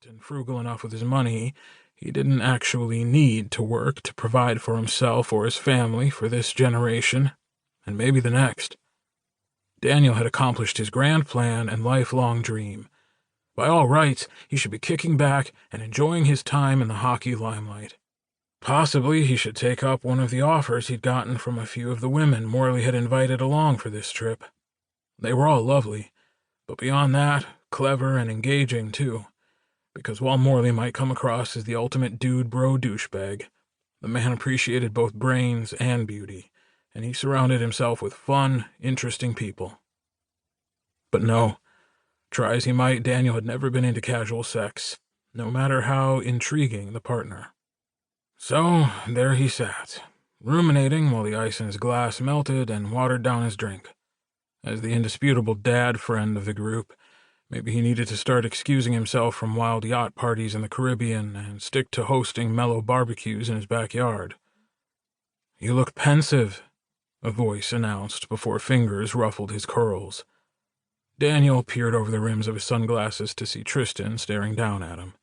and frugal enough with his money, he didn't actually need to work to provide for himself or his family for this generation, and maybe the next. Daniel had accomplished his grand plan and lifelong dream. By all rights, he should be kicking back and enjoying his time in the hockey limelight. Possibly he should take up one of the offers he'd gotten from a few of the women Morley had invited along for this trip. They were all lovely, but beyond that, clever and engaging too, because while Morley might come across as the ultimate dude-bro douchebag, the man appreciated both brains and beauty, and he surrounded himself with fun, interesting people. But no, try as he might, Daniel had never been into casual sex, no matter how intriguing the partner. So there he sat, ruminating while the ice in his glass melted and watered down his drink. As the indisputable dad friend of the group, maybe he needed to start excusing himself from wild yacht parties in the Caribbean and stick to hosting mellow barbecues in his backyard. "You look pensive," a voice announced before fingers ruffled his curls. Daniel peered over the rims of his sunglasses to see Tristan staring down at him.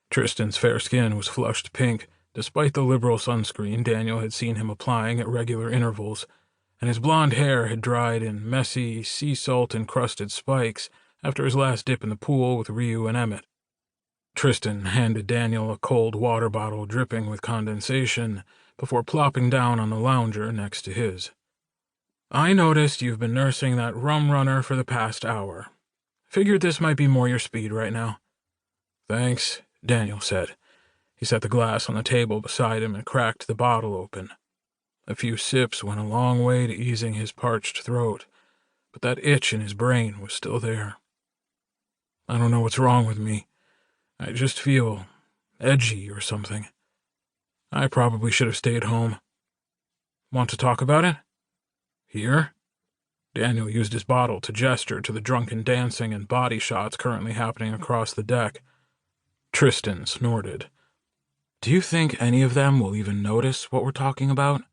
Tristan's fair skin was flushed pink, despite the liberal sunscreen Daniel had seen him applying at regular intervals, and his blonde hair had dried in messy, sea salt-encrusted spikes after his last dip in the pool with Ryu and Emmett. Tristan handed Daniel a cold water bottle dripping with condensation before plopping down on the lounger next to his. "I noticed you've been nursing that rum runner for the past hour. Figured this might be more your speed right now." "Thanks," Daniel said. He set the glass on the table beside him and cracked the bottle open. A few sips went a long way to easing his parched throat, but that itch in his brain was still there. "I don't know what's wrong with me. I just feel edgy or something. I probably should have stayed home. Want to talk about it?" "Here?" Daniel used his bottle to gesture to the drunken dancing and body shots currently happening across the deck. Tristan snorted. "Do you think any of them will even notice what we're talking about?"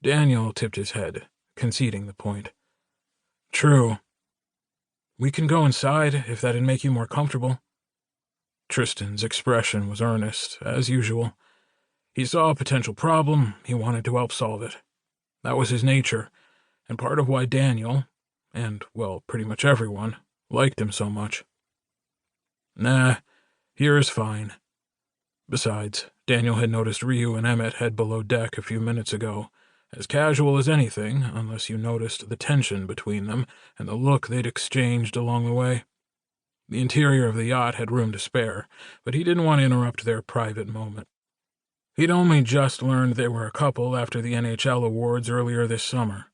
Daniel tipped his head, conceding the point. "True. We can go inside if that'd make you more comfortable." Tristan's expression was earnest, as usual. He saw a potential problem, he wanted to help solve it. That was his nature, and part of why Daniel, and, well, pretty much everyone, liked him so much. "Nah, here is fine." Besides, Daniel had noticed Ryu and Emmett head below deck a few minutes ago, as casual as anything, unless you noticed the tension between them and the look they'd exchanged along the way. The interior of the yacht had room to spare, but he didn't want to interrupt their private moment. He'd only just learned they were a couple after the NHL awards earlier this summer.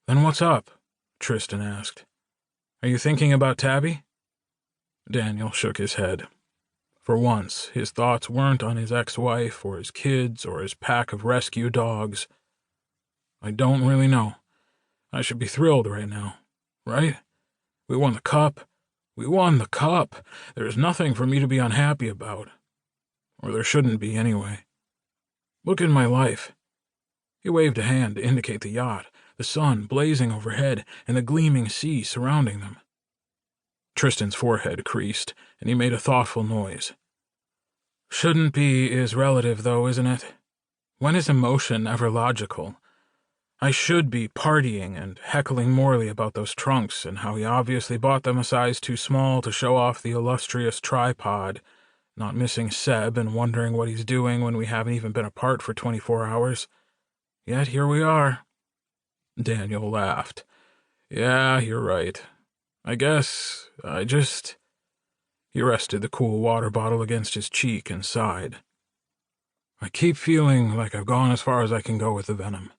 "Then what's up?" Tristan asked. "Are you thinking about Tabby?" Daniel shook his head. For once, his thoughts weren't on his ex-wife or his kids or his pack of rescue dogs. "I don't really know. I should be thrilled right now, right? We won the cup. We won the cup. There's nothing for me to be unhappy about. Or there shouldn't be, anyway. Look at my life." He waved a hand to indicate the yacht, the sun blazing overhead, and the gleaming sea surrounding them. Tristan's forehead creased, and he made a thoughtful noise. "Shouldn't be is relative, though, isn't it? When is emotion ever logical? I should be partying and heckling Morley about those trunks and how he obviously bought them a size too small to show off the illustrious tripod, not missing Seb and wondering what he's doing when we haven't even been apart for 24 hours. Yet here we are." Daniel laughed. "Yeah, you're right. I guess He rested the cool water bottle against his cheek and sighed. "I keep feeling like I've gone as far as I can go with the venom.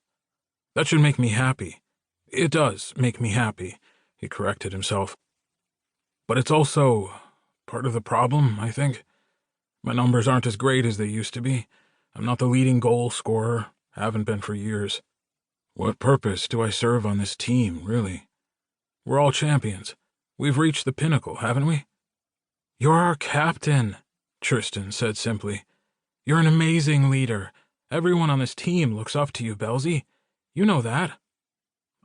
That should make me happy. It does make me happy," he corrected himself. "But it's also part of the problem, I think. My numbers aren't as great as they used to be. I'm not the leading goal scorer, haven't been for years. What purpose do I serve on this team, really? We're all champions. We've reached the pinnacle, haven't we?" "You're our captain," Tristan said simply. "You're an amazing leader. Everyone on this team looks up to you, Bellzie. You know that."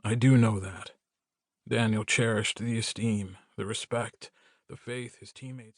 "I do know that." Daniel cherished the esteem, the respect, the faith his teammates